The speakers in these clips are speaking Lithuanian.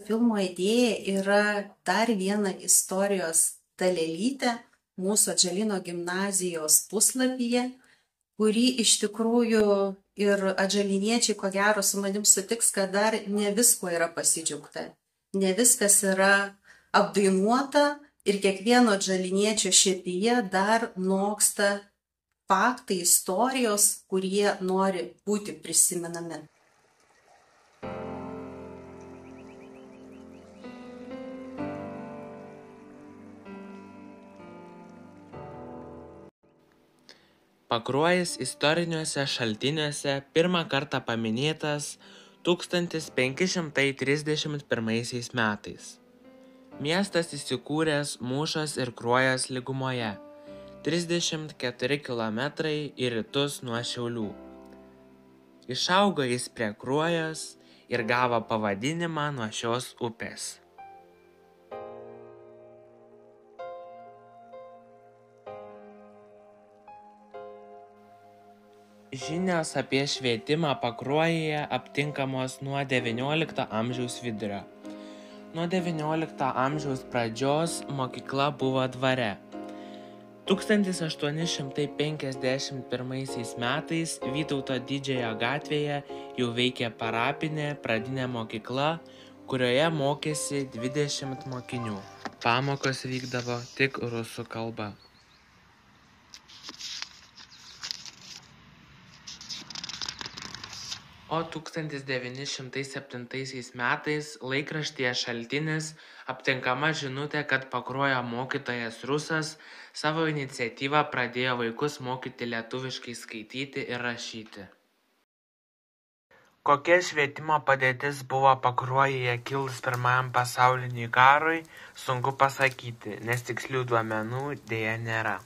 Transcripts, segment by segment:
filmo idėja yra dar viena istorijos dalelytė mūsų Atžalyno gimnazijos puslapyje, kurį iš tikrųjų ir atžaliniečiai, ko gero, su manim sutiks, kad dar ne visko yra pasidžiaugta, ne viskas yra apdainuota ir kiekvieno atžaliniečio širdyje dar noksta faktai, istorijos, kurie nori būti prisimenami. Pakruojis istoriniuose šaltiniuose pirmą kartą paminėtas 1531 metais. Miestas įsikūręs Mūšos ir Kruojos lygumoje, 34 km į rytus nuo Šiaulių. Išaugo jis prie Kruojos ir gavo pavadinimą nuo šios upės. Žinios apie švietimą Pakruojyje aptinkamos nuo XIX amžiaus vidurio. Nuo XIX amžiaus pradžios mokykla buvo dvare. 1851 metais Vytauto Didžiojo gatvėje jau veikė parapinė pradinė mokykla, kurioje mokėsi 20 mokinių. Pamokos vykdavo tik rusų kalba. O 1907 metais laikraštyje Šaltinis aptinkama žinutė, kad Pakruojo mokytojas rusas savo iniciatyvą pradėjo vaikus mokyti lietuviškai skaityti ir rašyti. Kokia švietimo padėtis buvo Pakruojyje kilus Pirmajam pasauliniui karui, sunku pasakyti, nes tikslių duomenų deja nėra.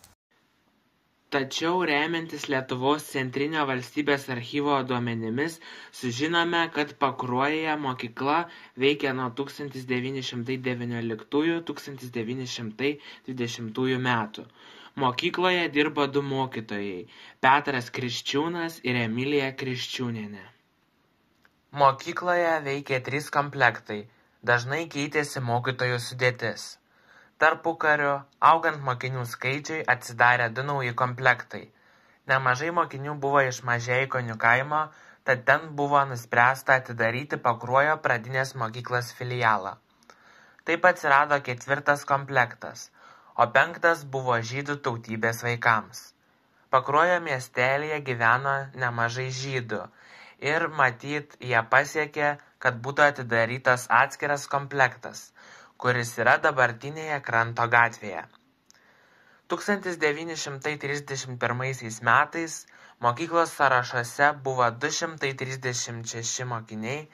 Tačiau remiantis Lietuvos centrinio valstybės archyvo duomenimis, sužinome, kad Pakruojyje mokykla veikia nuo 1919–1920 metų. Mokykloje dirbo 2 mokytojai – Petras Kriščiūnas ir Emilija Kriščiūnienė. Mokykloje veikė 3 komplektai, dažnai keitėsi mokytojų sudėtis. Tarpukariu, augant mokinių skaičiui, atsidarė 2 nauji komplektai. Nemažai mokinių buvo iš Mažeikonių kaimo, tad ten buvo nuspręsta atidaryti Pakruojo pradinės mokyklos filialą. Taip atsirado 4 komplektas, o 5 buvo žydų tautybės vaikams. Pakruojo miestelyje gyveno nemažai žydų ir matyt, jie pasiekė, kad būtų atidarytas atskiras komplektas, kuris yra dabartinėje Kranto gatvėje. 1931 metais mokyklos sąrašuose buvo 236 mokiniai,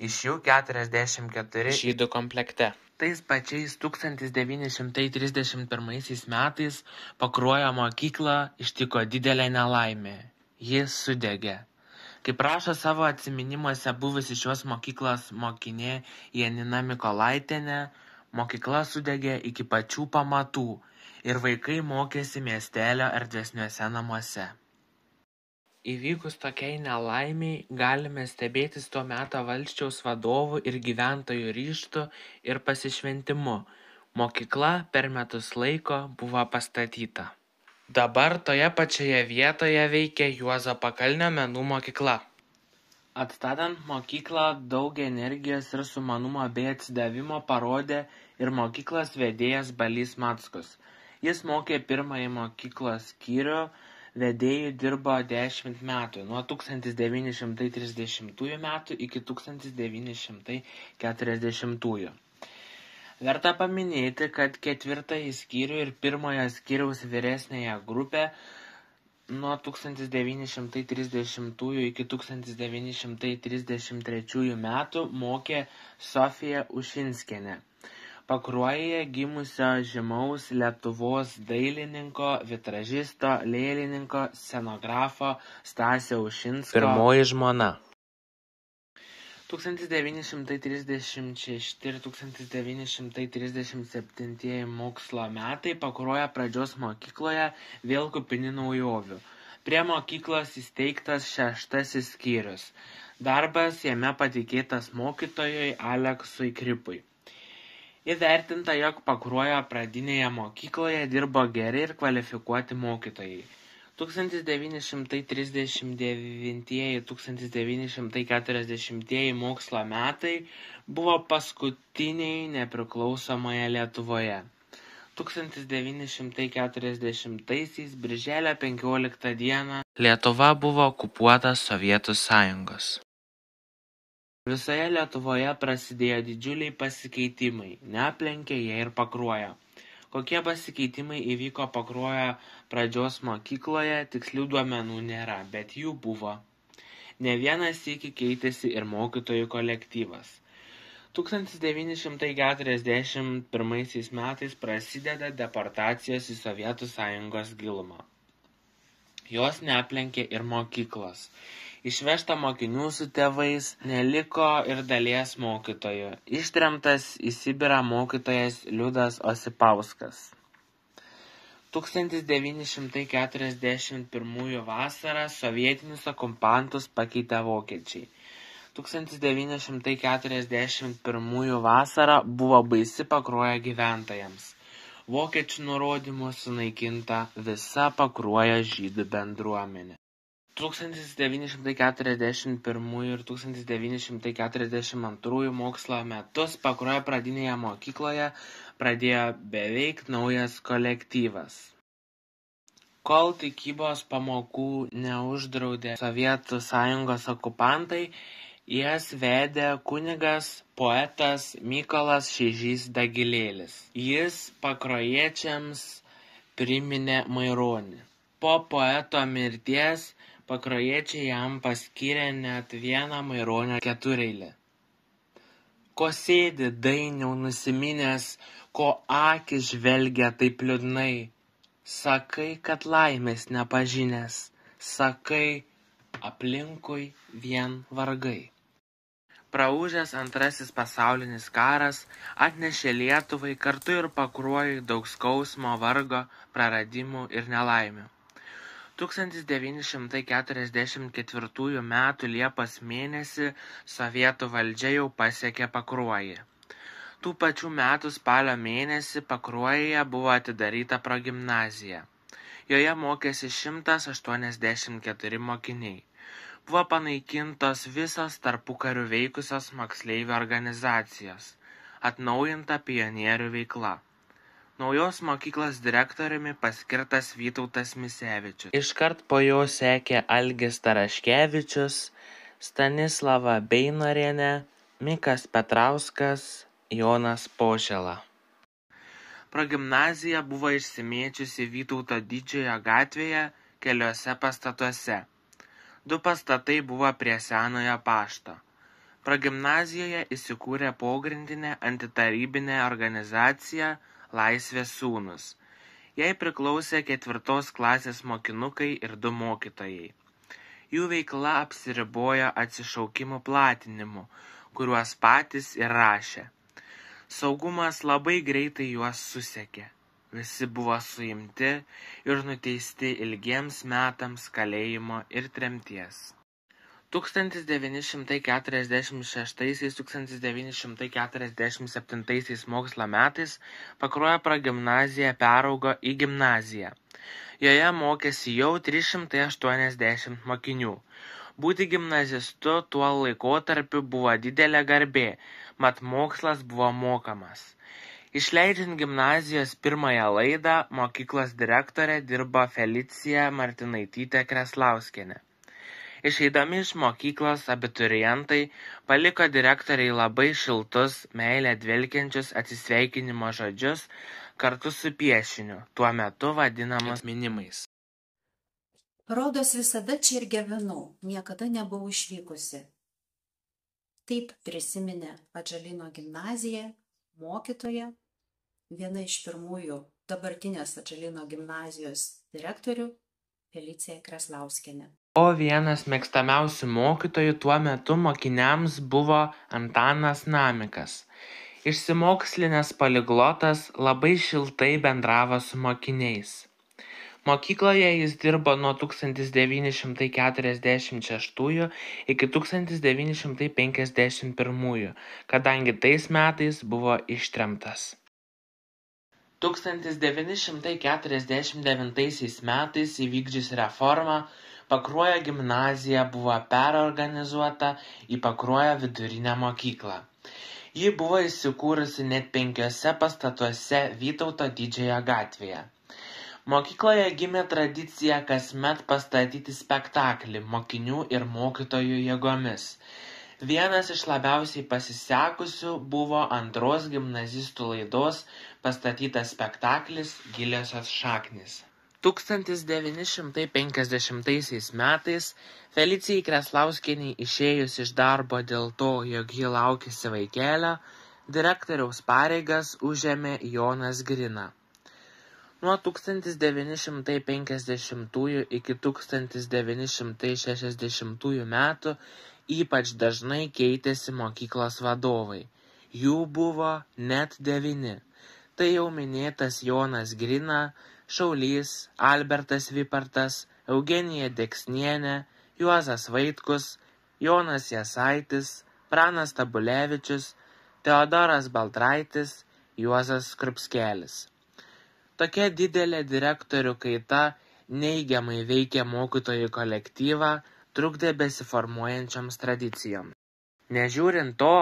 iš jų 44 žydų komplekte. Tais pačiais 1931 metais Pakruojo mokyklą ištiko didelė nelaimė. Ji sudegė. Kaip rašo savo atsiminimuose buvusi šios mokyklos mokinė Janina Mykolaitienė, mokykla sudegė iki pačių pamatų ir vaikai mokėsi miestelio erdvesniuose namuose. Įvykus tokiai nelaimiai galime stebėtis tuo meto valsčiaus vadovų ir gyventojų ryžtu ir pasišventimu. Mokykla per metus laiko buvo pastatyta. Dabar toje pačioje vietoje veikia Juozo Pakalnio menų mokykla. Atstatant mokyklą daug energijos ir sumanumo bei atsidavimo parodė ir mokyklos vedėjas Balys Mackus. Jis mokė pirmąjį mokyklos skyrių, vedėjų dirbo 10 metų, nuo 1930 metų iki 1940. Verta paminėti, kad 4 skyrių ir 1 skyriaus vyresniąją grupę nuo 1930 iki 1933 metų mokė Sofija Ušinskienė, Pakruojyje gimusio žymaus Lietuvos dailininko, vitražisto, lėlininko, scenografo Stasio Ušinsko pirmoji žmona. 1936 ir 1937 mokslo metai Pakruojo pradžios mokykloje vėl kupini naujovių. Prie mokyklos įsteigtas 6 skyrius. Darbas jame patikėtas mokytojui Aleksui Kripui. Įvertinta, jog Pakruojo pradinėje mokykloje dirbo geri ir kvalifikuoti mokytojai. 1939–1940 mokslo metai buvo paskutiniai nepriklausomoje Lietuvoje. 1940 birželio 15 dieną Lietuva buvo okupuota Sovietų Sąjungos. Visoje Lietuvoje prasidėjo didžiuliai pasikeitimai, neaplenkė jie ir Pakruojo. Kokie pasikeitimai įvyko Pakruojo pradžios mokykloje, tikslių duomenų nėra, bet jų buvo. Ne vienas sykį keitėsi ir mokytojų kolektyvas. 1941 metais prasideda deportacijos į Sovietų Sąjungos gilumą. Jos neaplenkė ir mokyklos. Išvežta mokinių su tėvais, neliko ir dalies mokytojų. Ištremtas į Sibirą mokytojas Liudas Osipauskas. 1941 vasarą sovietinius okupantus pakeitė vokiečiai. 1941 vasarą buvo baisi Pakruojo gyventojams. Vokiečių nurodymų sunaikinta visa Pakruojo žydų bendruomenė. 1941 ir 1942 mokslo metus Pakruojo pradinėje mokykloje pradėjo beveik naujas kolektyvas. Kol tikybos pamokų neuždraudė Sovietų Sąjungos okupantai, jas vedė kunigas poetas Mykolas Šeižys Dagilėlis. Jis pakrojiečiams priminė Maironį. Po poeto mirties pakrojiečiai jam paskyrė net vieną Maironio ketureilį. Ko sėdi dainiau nusiminęs, ko akis žvelgia taip liūdnai? Sakai, kad laimės nepažinęs, sakai, aplinkui vien vargai. Praūžęs antrasis pasaulinis karas atnešė Lietuvai kartu ir Pakruojui daug skausmo, vargo, praradimų ir nelaimių. 1944 m. Liepos mėnesį sovietų valdžia jau pasiekė Pakruojį. Tų pačių metų spalio mėnesį Pakruojyje buvo atidaryta progimnazija. Joje mokėsi 184 mokiniai. Buvo panaikintos visos tarpukariu veikusios moksleivių organizacijos, atnaujinta pionierių veikla. Naujos mokyklos direktoriumi paskirtas Vytautas Misevičius. Iškart po jo sekė Algis Taraškevičius, Stanislava Beinorienė, Mikas Petrauskas, Jonas Požela. Progimnazija buvo išsimėčiusi Vytauto Didžiojo gatvėje keliuose pastatuose. 2 pastatai buvo prie Senojo pašto. Progimnazijoje įsikūrė pogrindinė antitarybinė organizacija Laisvės sūnus. Jai priklausė 4 klasės mokinukai ir 2 mokytojai. Jų veikla apsiribojo atsišaukimų platinimu, kuriuos patys ir rašė. Saugumas labai greitai juos susekė. Visi buvo suimti ir nuteisti ilgiems metams kalėjimo ir tremties. 1946–1947 mokslo metais Pakruojo progimnazija peraugo į gimnaziją. Joje mokėsi jau 380 mokinių. Būti gimnazistu tuo laikotarpiu buvo didelė garbė, mat mokslas buvo mokamas. Išleidžiant gimnazijos pirmąją laidą, mokyklos direktorė dirbo Felicija Martinaitytė Kreslauskienė. Išeidami iš mokyklos abiturientai paliko direktoriai labai šiltus, meilę dvelkiančius atsisveikinimo žodžius kartu su piešiniu, tuo metu vadinamas minimais. Rodos visada čia ir gyvenau, niekada nebuvau išvykusi. Taip prisiminė Atžalyno gimnaziją, mokytoja, viena iš pirmųjų dabartinės Atžalyno gimnazijos direktorių Felicija Kreslauskienė. O vienas mėgstamiausių mokytojų tuo metu mokiniams buvo Antanas Namikas. Išsimokslinęs poliglotas labai šiltai bendravo su mokiniais. Mokykloje jis dirbo nuo 1946 iki 1951, kadangi tais metais buvo ištremtas. 1949 metais įvykdžius reformą, Pakruojo gimnazija buvo perorganizuota į Pakruojo vidurinę mokyklą. Ji buvo įsikūrusi net 5 pastatuose Vytauto Didžiojo gatvėje. Mokykloje gimė tradicija kasmet pastatyti spektaklį mokinių ir mokytojų jėgomis. Vienas iš labiausiai pasisekusių buvo antros gimnazistų laidos pastatytas spektaklis Giliosios šaknys. 1950 metais Felicijai Kreslauskienei išėjus iš darbo dėl to, jog ji laukėsi vaikelio, direktoriaus pareigas užėmė Jonas Grina. Nuo 1950 iki 1960 metų ypač dažnai keitėsi mokyklos vadovai. Jų buvo net 9. Tai jau minėtas Jonas Grina, Šaulys, Albertas Vipartas, Eugenija Deksnienė, Juozas Vaitkus, Jonas Jasaitis, Pranas Tabulevičius, Teodoras Baltraitis, Juozas Skrupskelis. Tokia didelė direktorių kaita neigiamai veikė mokytojų kolektyvą, trukdė besiformuojančioms tradicijoms. Nežiūrint to,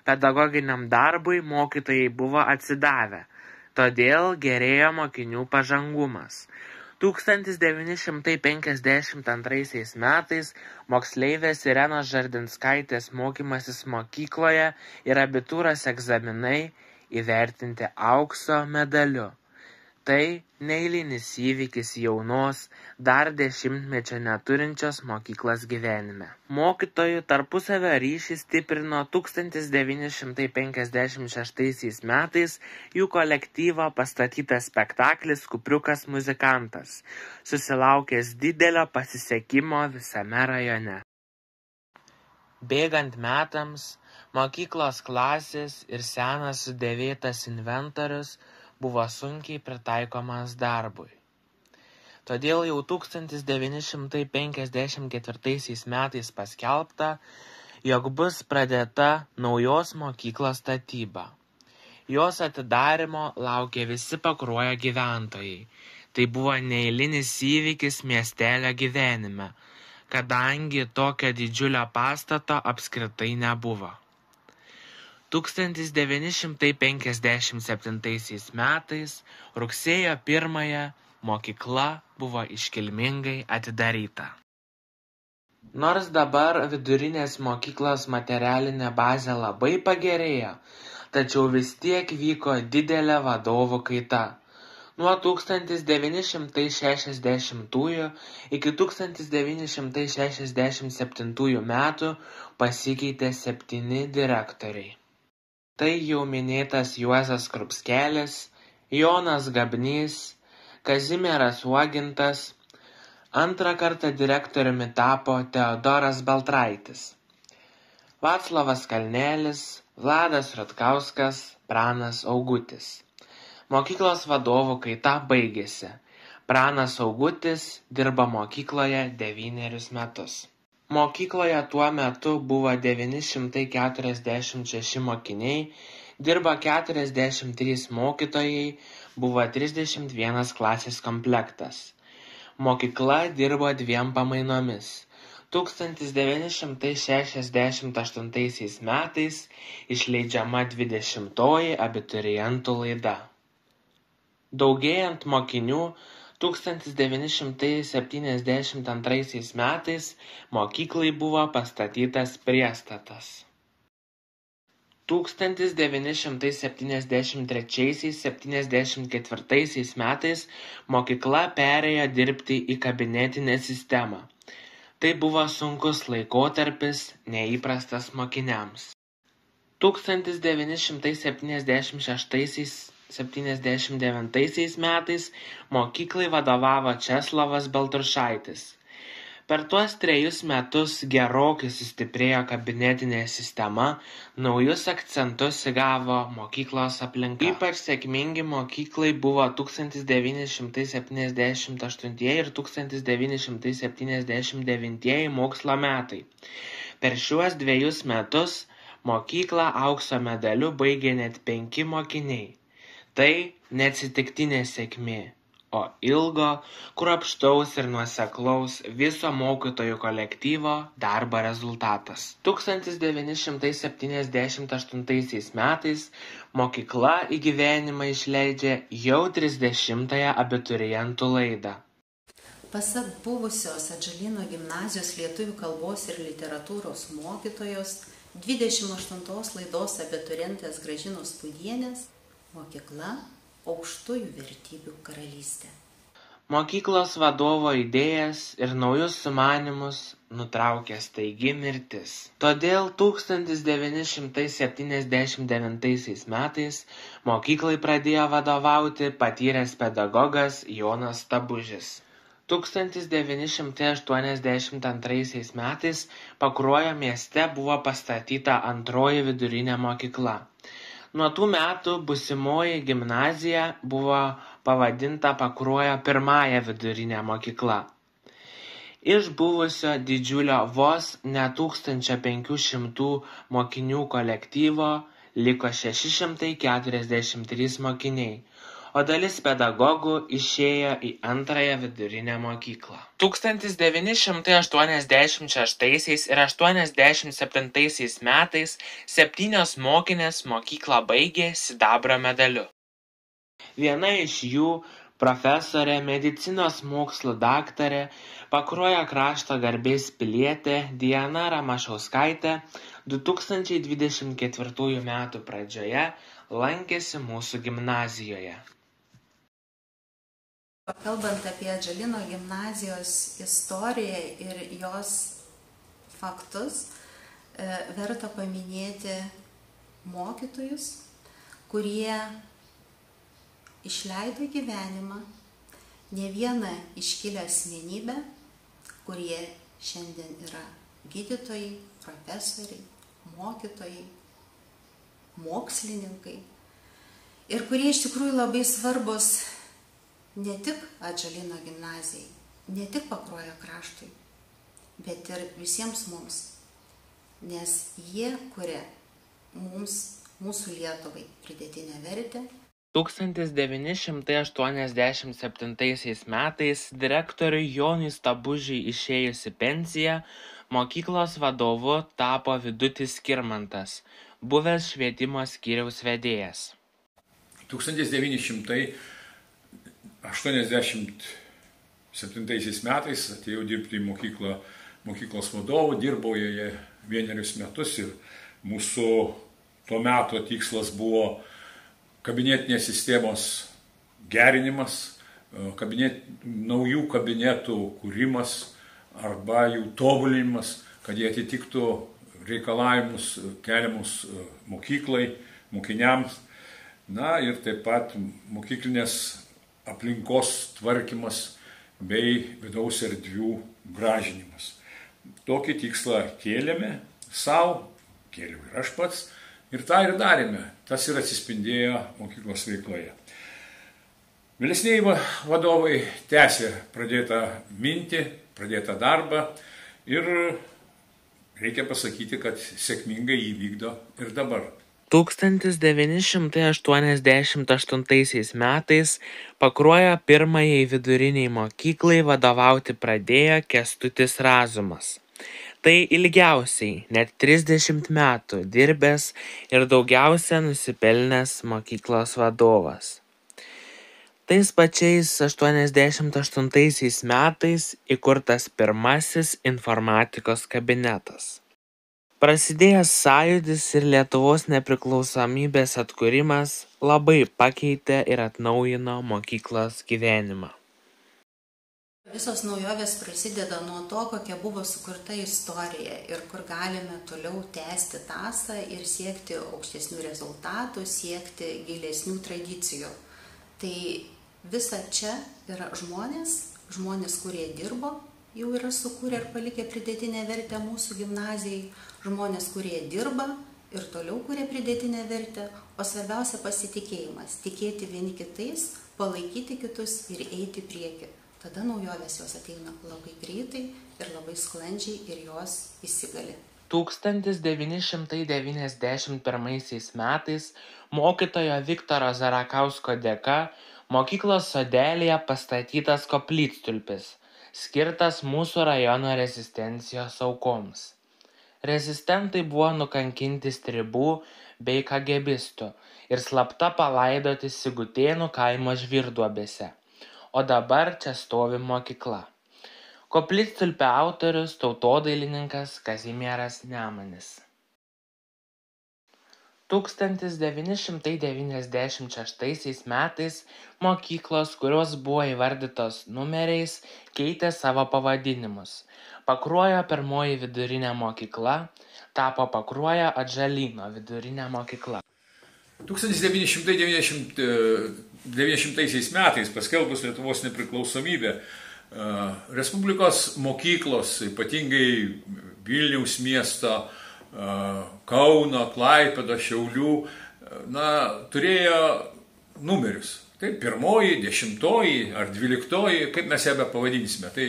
pedagoginiam darbui mokytojai buvo atsidavę, todėl gerėjo mokinių pažangumas. 1952 metais moksleivės Irenos Žardinskaitės mokymasis mokykloje ir abitūros egzaminai įvertinti aukso medaliu. Tai neeilinis įvykis jaunos, dar 10-mečio neturinčios mokyklos gyvenime. Mokytojų tarpusavio ryšį stiprino 1956 metais jų kolektyvo pastatytas spektaklis Kupriukas muzikantas, susilaukęs didelio pasisekimo visame rajone. Bėgant metams, mokyklos klasės ir senas sudėvėtas inventorius buvo sunkiai pritaikomas darbui. Todėl jau 1954 metais paskelbta, jog bus pradėta naujos mokyklos statyba. Jos atidarymo laukė visi Pakruojo gyventojai. Tai buvo neeilinis įvykis miestelio gyvenime, kadangi tokio didžiulio pastato apskritai nebuvo. 1957 metais rugsėjo 1 mokykla buvo iškilmingai atidaryta. Nors dabar vidurinės mokyklos materialinė bazė labai pagerėjo, tačiau vis tiek vyko didelė vadovų kaita. Nuo 1960 iki 1967 metų pasikeitė 7 direktoriai. Tai jau minėtas Juozas Skrupskelis, Jonas Gabnys, Kazimieras Uogintas, antrą kartą direktoriumi tapo Teodoras Baltraitis, Vaclovas Kalnelis, Vladas Rutkauskas, Pranas Augutis. Mokyklos vadovų kaita baigėsi. Pranas Augutis dirba mokykloje 9 metus. Mokykloje tuo metu buvo 946 mokiniai, dirbo 43 mokytojai, buvo 31 klasės komplektas. Mokykla dirbo 2 pamainomis. 1968 metais išleidžiama 20-oji abiturientų laida. Daugėjant mokinių, 1972 metais mokyklai buvo pastatytas priestatas. 1973–74 metais mokykla perėjo dirbti į kabinetinę sistemą. Tai buvo sunkus laikotarpis, neįprastas mokiniams. 1976–79 metais mokyklai vadovavo Česlovas Baltrušaitis. Per tuos 3 metus gerokai sustiprėjo kabinetinė sistema, naujus akcentus įgavo mokyklos aplinka. Ypač sėkmingi mokyklai buvo 1978 ir 1979 mokslo metai. Per šiuos 2 metus mokyklą aukso medaliu baigė net 5 mokiniai. Tai neatsitiktinė sėkmė, o ilgo, kruopštaus ir nuoseklaus viso mokytojų kolektyvo darbo rezultatas. 1978 metais mokykla į gyvenimą išleidžia jau 30-ąją abiturientų laidą. Pasak buvusios Atžalyno gimnazijos lietuvių kalbos ir literatūros mokytojos 28 laidos abiturientės Gražinos Pudienės, mokykla aukštųjų vertybių karalystė. Mokyklos vadovo idėjas ir naujus sumanymus nutraukė staigi mirtis. Todėl 1979 metais mokyklai pradėjo vadovauti patyręs pedagogas Jonas Stabužis. 1982 metais Pakruojo mieste buvo pastatyta antroji vidurinė mokykla. Nuo tų metų būsimoji gimnazija buvo pavadinta Pakruojo pirmąja vidurinė mokykla. Iš buvusio didžiulio vos ne 1500 mokinių kolektyvo liko 643 mokiniai, o dalis pedagogų išėjo į antrąją vidurinę mokyklą. 1986 ir 1987 metais 7 mokinės mokyklą baigė sidabro medaliu. Viena iš jų, profesorė, medicinos mokslų daktarė, Pakruojo krašto garbės pilietė Diana Ramašauskaitė 2024 metų pradžioje lankėsi mūsų gimnazijoje. Kalbant apie Atžalyno gimnazijos istoriją ir jos faktus, verta paminėti mokytojus, kurie išleido gyvenimą ne vieną iškilę asmenybę, kurie šiandien yra gydytojai, profesoriai, mokytojai, mokslininkai ir kurie iš tikrųjų labai svarbus ne tik Atžalyno gimnazijai, ne tik Pakruojo kraštui, bet ir visiems mums, nes jie kuria mums, mūsų Lietuvai pridėtinę vertę. 1987 metais direktoriui Jonui Stabužiui išėjus į pensiją, mokyklos vadovu tapo Vidutis Skirmantas, buvęs švietimo skyriaus vedėjas. 1987 metais atėjau dirbti į mokyklos vadovu, dirbau joje 1 metus ir mūsų tuo metu tikslas buvo kabinetinės sistemos gerinimas, naujų kabinetų kūrimas arba jų tobulinimas, kad jie atitiktų reikalavimus keliamus mokyklai, mokiniams, na ir taip pat mokyklinės aplinkos tvarkymas bei vidaus erdvių gražinimas. Tokį tikslą kėlėme savo, kėliau ir aš pats, ir tą ir darėme. Tas ir atsispindėjo mokyklos veikloje. Vėlesnieji vadovai tęsė pradėtą mintį, pradėtą darbą ir reikia pasakyti, kad sėkmingai jį vykdo ir dabar. 1988 metais Pakruojo pirmajai viduriniai mokyklai vadovauti pradėjo Kęstutis Razumas. Tai ilgiausiai, net 30 metų dirbęs ir daugiausia nusipelnęs mokyklos vadovas. Tais pačiais 88 metais įkurtas pirmasis informatikos kabinetas. Prasidėjęs sąjūdis ir Lietuvos nepriklausomybės atkūrimas labai pakeitė ir atnaujino mokyklos gyvenimą. Visos naujovės prasideda nuo to, kokia buvo sukurta istorija ir kur galime toliau tęsti tąsą ir siekti aukštesnių rezultatų, siekti gilesnių tradicijų. Tai visa čia yra žmonės, kurie dirbo, jau yra sukūrę ir palikę pridėtinę vertę mūsų gimnazijai, žmonės, kurie dirba ir toliau kuria pridėtinę vertę, o svarbiausia pasitikėjimas, tikėti vieni kitais, palaikyti kitus ir eiti į priekį. Tada naujovės jos ateina labai greitai ir labai sklandžiai ir jos įsigali. 1991 metais mokytojo Viktoro Zarakausko dėka mokyklos sodelyje pastatytas koplytstulpis, skirtas mūsų rajono rezistencijos aukoms. Rezistentai buvo nukankinti stribų bei kagebistų ir slapta palaidoti Sigutėnų kaimo žvirduobėse, o dabar čia stovi mokykla. Koplytstulpio autorius tautodailininkas Kazimieras Nemanis. 1996 metais mokyklos, kurios buvo įvardytos numeriais, keitė savo pavadinimus. Pakruojo pirmoji vidurinė mokykla tapo Pakruojo Atžalyno vidurinė mokykla. 1990 metais paskelbus Lietuvos nepriklausomybę, Respublikos mokyklos, ypatingai Vilniaus miesto, Kauno, Klaipėdos, Šiaulių, turėjo numerius. Tai 1, 10 ar 12, kaip mes ją be pavadinsime. Tai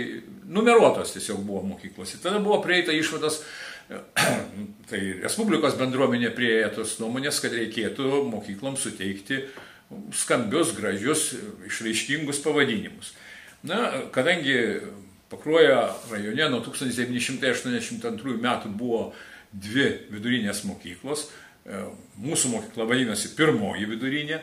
numeruotos tiesiog buvo mokyklos. Ir tada buvo prieita išvados, tai Respublikos bendruomenė priėjo tos nuomonės, kad reikėtų mokykloms suteikti skambius, gražius, išraiškingus pavadinimus. Kadangi Pakruojo rajone nuo 1982 metų buvo 2 vidurinės mokyklos, mūsų mokykla vadinasi pirmoji vidurinė,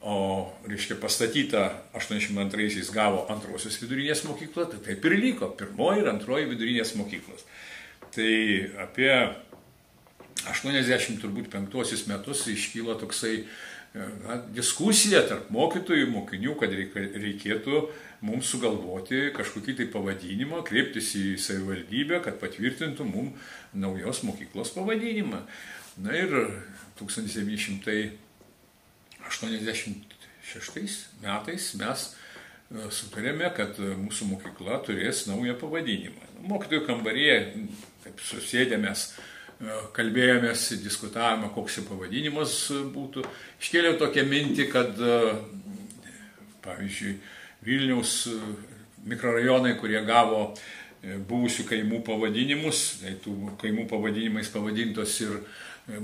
o pastatyta 82-aisiais gavo antrosios vidurinės mokykla, tai taip ir liko, pirmoji ir antroji vidurinės mokyklos. Tai apie 85 metus iškyla toksai diskusija tarp mokytojų, mokinių, kad reikėtų mums sugalvoti kažkokį tai pavadinimą, kreiptis į savivaldybę, kad patvirtintų mums naujos mokyklos pavadinimą. Ir 1986 metais mes sutarėme, kad mūsų mokykla turės naują pavadinimą. Mokytojų kambaryje, taip susėdėmės, kalbėjomės, diskutavome, koks jo pavadinimas būtų. Iškėliau tokią mintį, kad, pavyzdžiui, Vilniaus mikrorajonai, kurie gavo buvusių kaimų pavadinimus, tai tų kaimų pavadinimais pavadintos ir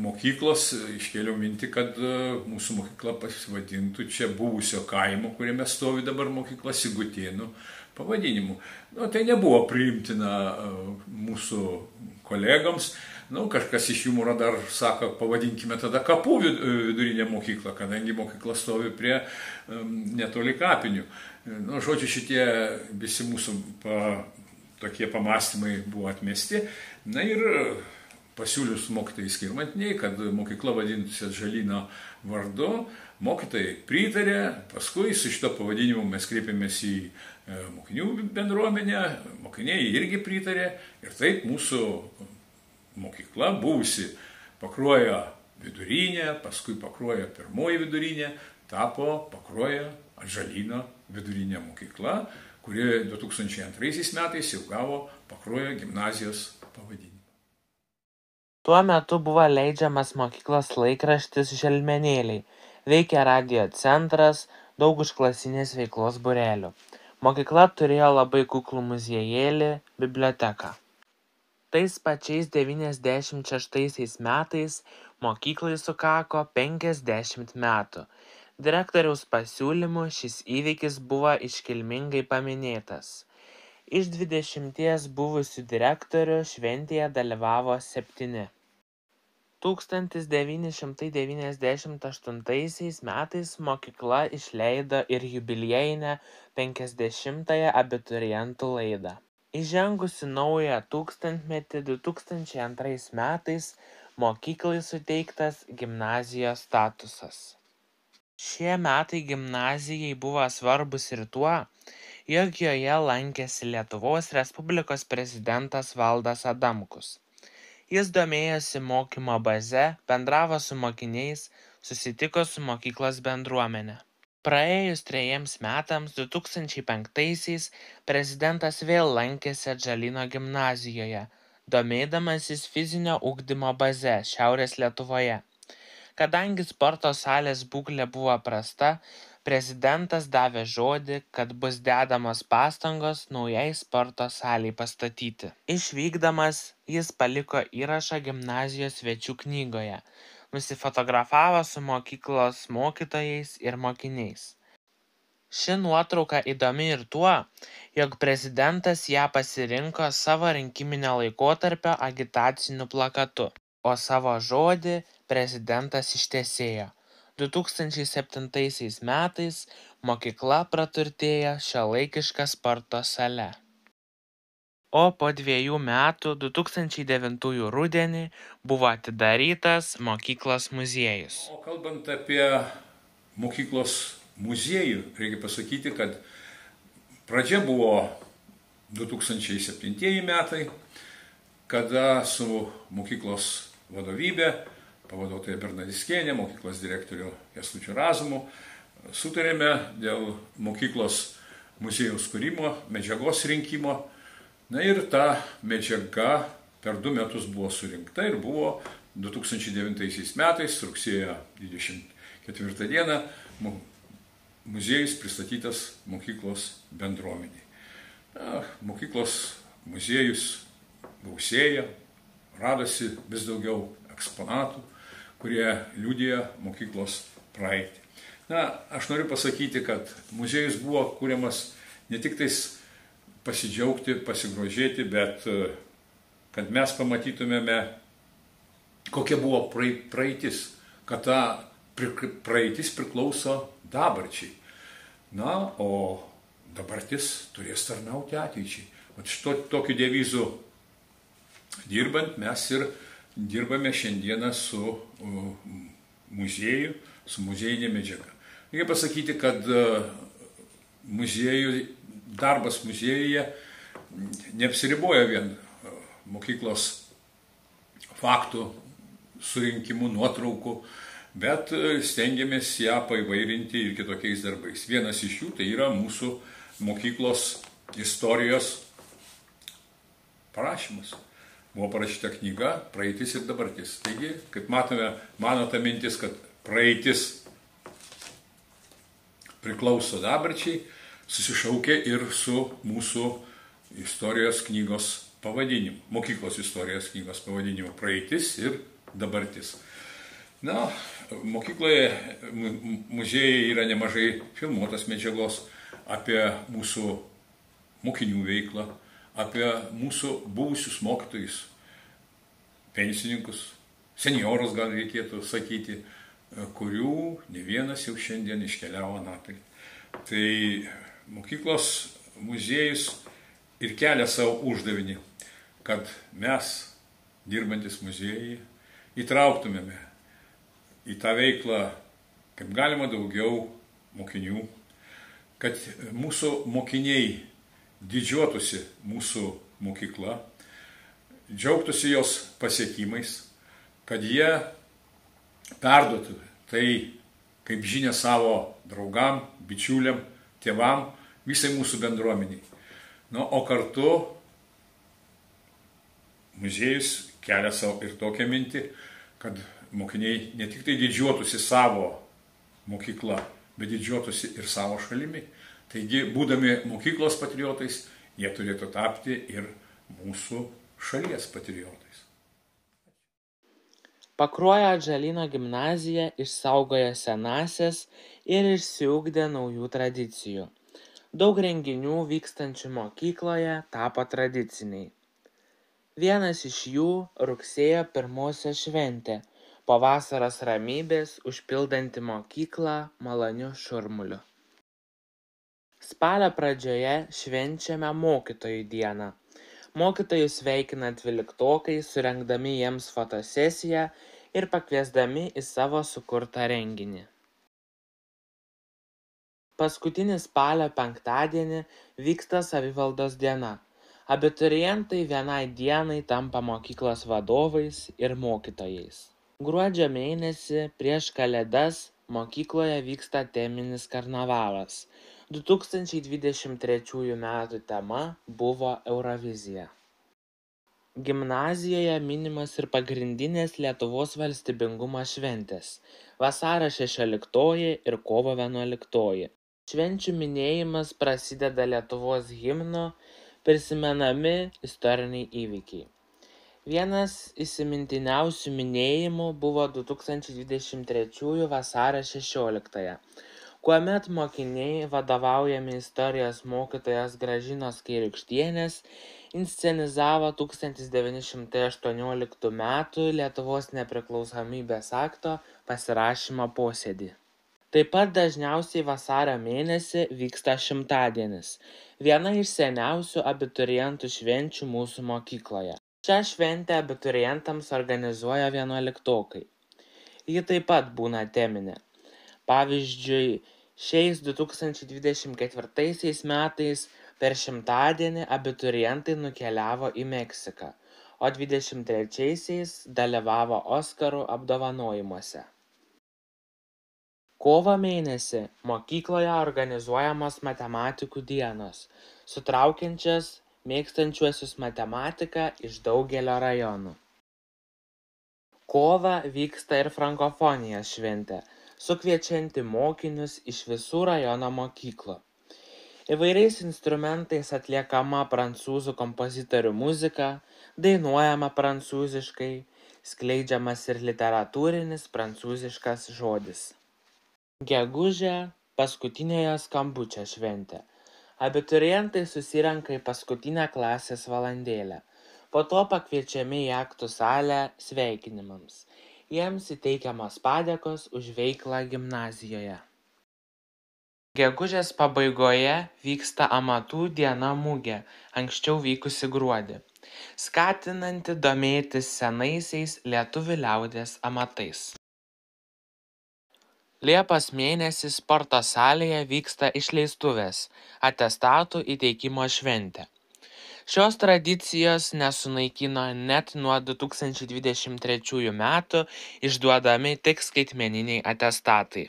mokyklos, iškėliau mintį, kad mūsų mokykla pasivadintų čia buvusio kaimo, kuriame stovi dabar mokykla, Sigutėnų pavadinimu. Tai nebuvo priimtina mūsų kolegoms. Kažkas iš humoro dar sako, pavadinkime tada Kapų vidurinę mokyklą, kadangi mokykla stovi prie netoli kapinių. Žodžiu, šitie visi mūsų tokie pamąstymai buvo atmesti. Ir pasiūlius mokytojai Skirmantiniai, kad mokykla vadintųsi Atžalyno vardu, mokytojai pritarė, paskui su šito pavadinimu mes kreipėmės į mokinių bendruomenę, mokiniai irgi pritarė ir taip mūsų mokykla, buvusi Pakruojo vidurinė, paskui Pakruojo pirmoji vidurinė, tapo Pakruojo Atžalyno vidurinė mokykla, kuri 2002 metais jau gavo Pakruojo gimnazijos pavadinimą. Tuo metu buvo leidžiamas mokyklos laikraštis Želmenėliai, veikė radijo centras, daug užklasinės veiklos būrelių. Mokykla turėjo labai kuklų muziejėlį, biblioteką. Tais pačiais 96 metais mokyklai sukako 50 metų. Direktoriaus pasiūlymu šis įvykis buvo iškilmingai paminėtas. Iš 20 buvusių direktorių šventėje dalyvavo 7. 1998 metais mokykla išleido ir jubiliejinę 50-ąją abiturientų laidą. Įžengusi naują tūkstantmetį 2002 metais mokyklai suteiktas gimnazijos statusas. Šie metai gimnazijai buvo svarbus ir tuo, jog joje lankėsi Lietuvos Respublikos prezidentas Valdas Adamkus. Jis domėjosi mokymo baze, bendravo su mokiniais, susitiko su mokyklos bendruomene. Praėjus 3 metams 2005-aisiais prezidentas vėl lankėsi Atžalyno gimnazijoje, domėdamasis fizinio ugdymo baze Šiaurės Lietuvoje. Kadangi sporto salės būklė buvo prasta, prezidentas davė žodį, kad bus dedamos pastangos naujai sporto salei pastatyti. Išvykdamas, jis paliko įrašą gimnazijos svečių knygoje, nusifotografavo su mokyklos mokytojais ir mokiniais. Ši nuotrauka įdomi ir tuo, jog prezidentas ją pasirinko savo rinkiminio laikotarpio agitaciniu plakatu, o savo žodį prezidentas ištesėjo. 2007 metais mokykla praturtėjo šiuolaikiška sporto sale. O po 2 metų 2009 rudenį buvo atidarytas mokyklos muziejus. O kalbant apie mokyklos muziejų, reikia pasakyti, kad pradžia buvo 2007 metai, kada su mokyklos vadovybė, pavaduotoja Bernadiskienė, mokyklos direktorių Kęstučiu Razumu, sutarėme dėl mokyklos muziejaus kūrimo, medžiagos rinkimo. Na ir ta medžiaga per 2 metus buvo surinkta ir buvo 2009 metais, rugsėjo 24 dieną, muziejus pristatytas mokyklos bendruomeniai. Mokyklos muziejus gausėja, radosi vis daugiau eksponatų, kurie liudija mokyklos praeitį. Aš noriu pasakyti, kad muziejus buvo kuriamas ne tik tais pasidžiaugti, pasigrožėti, bet kad mes pamatytumėme, kokia buvo praeitis, kad ta praeitis priklauso dabarčiai. O dabartis turės tarnauti ateičiai. Tokiu devizu dirbant mes ir dirbame šiandieną su muzieju, su muziejinė medžiaga. Reikia pasakyti, kad darbas muziejuje neapsiriboja vien mokyklos faktų surinkimu, nuotraukų, bet stengiamės ją paįvairinti ir kitokiais darbais. Vienas iš jų tai yra mūsų mokyklos istorijos parašymas. Buvo parašyta knyga Praeitis ir dabartis. Taigi, kaip matome, mano ta mintis, kad praeitis priklauso dabarčiai, susišaukia ir su mūsų istorijos knygos pavadinimu, mokyklos istorijos knygos pavadinimu Praeitis ir dabartis. Mokykloje, muziejai yra nemažai filmuotas medžiagos apie mūsų mokinių veiklą, apie mūsų buvusius mokytojus, pensininkus, seniorus gal reikėtų sakyti, kurių ne vienas jau šiandien iškeliavo anapilin. Tai mokyklos muziejus ir kelia savo uždavinį, kad mes, dirbantis muziejai, įtrauktumėme į tą veiklą kaip galima daugiau mokinių, kad mūsų mokiniai didžiuotųsi mūsų mokykla, džiaugtųsi jos pasiekimais, kad jie perduotų tai kaip žinia savo draugam, bičiuliam, tėvam, visai mūsų bendruomeniai. O kartu muziejus kelia savo ir tokią mintį, kad mokiniai ne tik tai didžiuotųsi savo mokykla, bet didžiuotųsi ir savo šalimi. Taigi, būdami mokyklos patriotais, jie turėtų tapti ir mūsų šalies patriotais. Pakruojo Atžalyno gimnazija išsaugojo senąsias ir išsiugdė naujų tradicijų. Daug renginių vykstančių mokykloje tapo tradiciniai. Vienas iš jų rugsėjo 1 šventė, po vasaros ramybės užpildanti mokyklą maloniu šurmuliu. Spalio pradžioje švenčiame mokytojų dieną. Mokytojus sveikina 12-okai, surengdami jiems fotosesiją ir pakviesdami į savo sukurtą renginį. Paskutinį spalio penktadienį vyksta savivaldos diena. Abiturientai vienai dienai tampa mokyklos vadovais ir mokytojais. Gruodžio mėnesį prieš Kalėdas mokykloje vyksta teminis karnavalas. 2023 metų tema buvo Eurovizija. Gimnazijoje minimas ir pagrindinės Lietuvos valstybingumo šventės – vasario 16 ir kovo 11. Švenčių minėjimas prasideda Lietuvos himnu, prisimenami istoriniai įvykiai. Vienas įsimintiniausių minėjimų buvo 2023 vasario 16, kuomet mokiniai, vadovaujami istorijos mokytojos Gražinos Kairiūkštienės, inscenizavo 1918 m. Lietuvos nepriklausomybės akto pasirašymo posėdį. Taip pat dažniausiai vasario mėnesį vyksta šimtadienis, viena iš seniausių abiturientų švenčių mūsų mokykloje. Šią šventę abiturientams organizuoja 11-okai. Ji taip pat būna teminė. Pavyzdžiui, šiais 2024 metais per šimtadienį abiturientai nukeliavo į Meksiką, o 23-aisiais dalyvavo Oskarų apdovanojimuose. Kovo mėnesį mokykloje organizuojamos matematikų dienos, sutraukiančias mėgstančiuosius matematiką iš daugelio rajonų. Kovą vyksta ir frankofonijos šventė, sukviečianti mokinius iš visų rajono mokyklų. Įvairiais instrumentais atliekama prancūzų kompozitorių muzika, dainuojama prancūziškai, skleidžiamas ir literatūrinis prancūziškas žodis. Gegužę paskutiniojo skambučio šventė. Abiturientai susirenka į paskutinę klasės valandėlę, po to pakviečiami į aktų salę sveikinimams. Jiems įteikiamos padėkos už veiklą gimnazijoje. Gegužės pabaigoje vyksta amatų diena mugė, anksčiau vykusi gruodį, skatinanti domėtis senaisiais lietuvių liaudies amatais. Liepos mėnesį sporto salėje vyksta išleistuvės – atestatų įteikimo šventė. Šios tradicijos nesunaikino net nuo 2023 metų išduodami tik skaitmeniniai atestatai.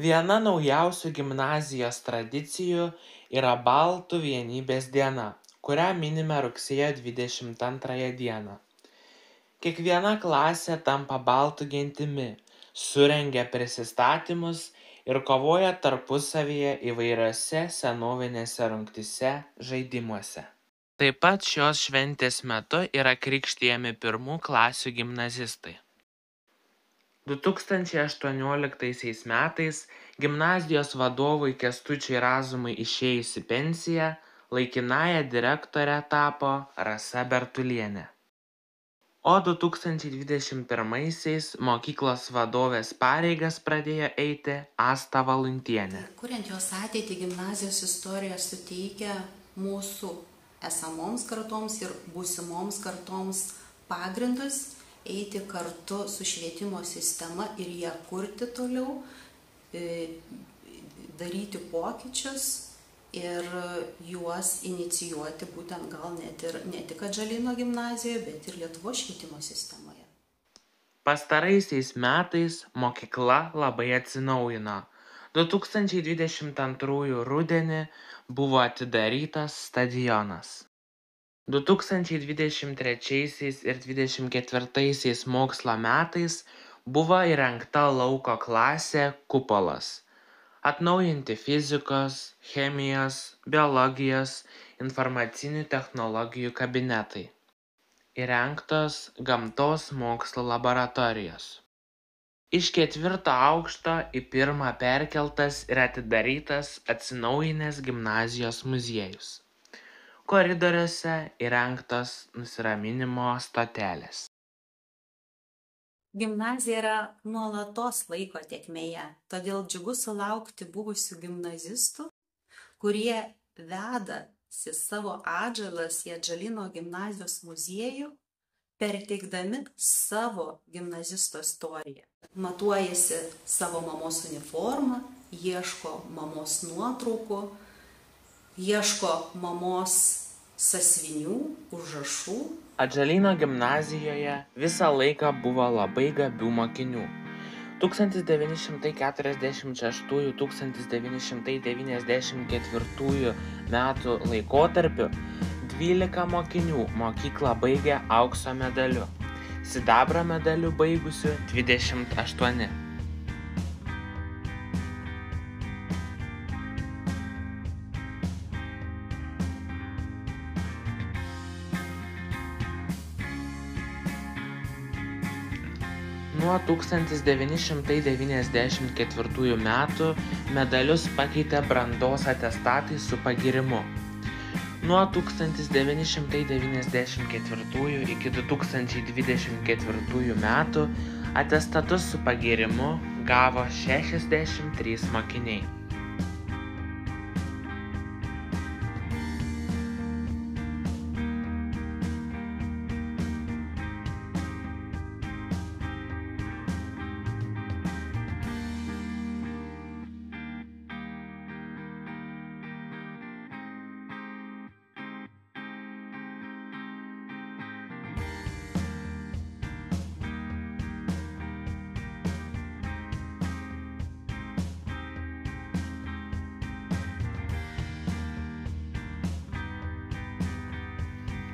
Viena naujausių gimnazijos tradicijų yra Baltų vienybės diena, kurią minime rugsėjo 22 dieną. Kiekviena klasė tampa baltų gentimi, surengia prisistatymus ir kovoja tarpusavyje įvairiose senovinėse rungtyse žaidimuose. Taip pat šios šventės metu yra krikštijami pirmų klasių gimnazistai. 2018 metais gimnazijos vadovui Kęstučiui Razumui išėjus į pensiją, laikinąja direktore tapo Rasa Bertulienė. O 2021-aisiais mokyklos vadovės pareigas pradėjo eiti Asta Valuntienė. Kuriant jos ateitį, gimnazijos istorija suteikia mūsų esamoms kartoms ir būsimoms kartoms pagrindus eiti kartu su švietimo sistema ir ją kurti toliau, daryti pokyčius ir juos inicijuoti būtent gal ne tik Atžalyno gimnazijoje, bet ir Lietuvos švietimo sistemoje. Pastaraisiais metais mokykla labai atsinaujino. 2022 rudenį buvo atidarytas stadionas. 2023 ir 2024 mokslo metais buvo įrengta lauko klasė Kupolas. Atnaujinti fizikos, chemijos, biologijos, informacinių technologijų kabinetai. Įrengtos gamtos mokslo laboratorijos. Iš 4. aukšto į 1. perkeltas ir atidarytas atsinaujinęs gimnazijos muziejus. Koridoriuose įrengtos nusiraminimo stotelės. Gimnazija yra nuolatos laiko tėkmėje, todėl džiugu sulaukti buvusių gimnazistų, kurie vedasi savo atžalas į Atžalyno gimnazijos muziejų, perteikdami savo gimnazisto istoriją. Matuojasi savo mamos uniformą, ieško mamos nuotraukų, ieško mamos sąsiuvinių, užrašų. Atžalyno gimnazijoje visą laiką buvo labai gabių mokinių. 1946–1994 metų laikotarpiu 12 mokinių mokyklą baigė aukso medaliu, sidabro medaliu baigusių 28. Nuo 1994 metų medalius pakeitė brandos atestatai su pagyrimu. Nuo 1994 iki 2024 metų atestatus su pagyrimu gavo 63 mokiniai.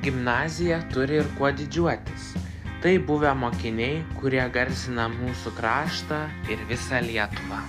Gimnazija turi ir kuo didžiuotis. Tai buvę mokiniai, kurie garsina mūsų kraštą ir visą Lietuvą.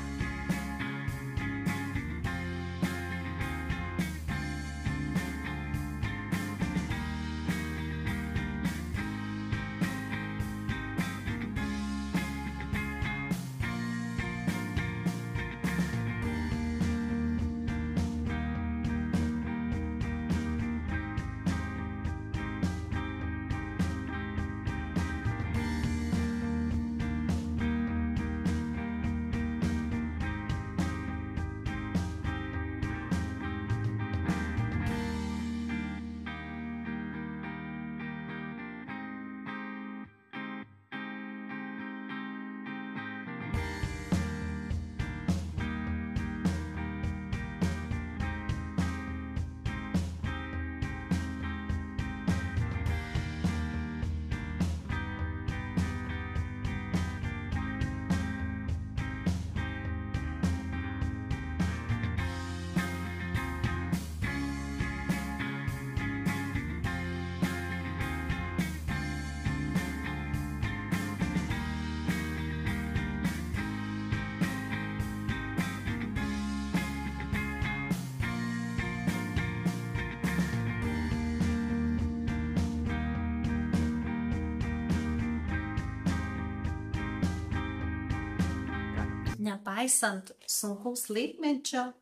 Nepaisant sunkaus laikmečio,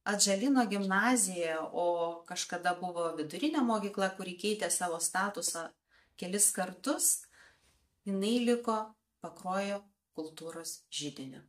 Atžalyno gimnazija, o kažkada buvo vidurinė mokykla, kuri keitė savo statusą kelis kartus, jinai liko Pakruojo kultūros židiniu.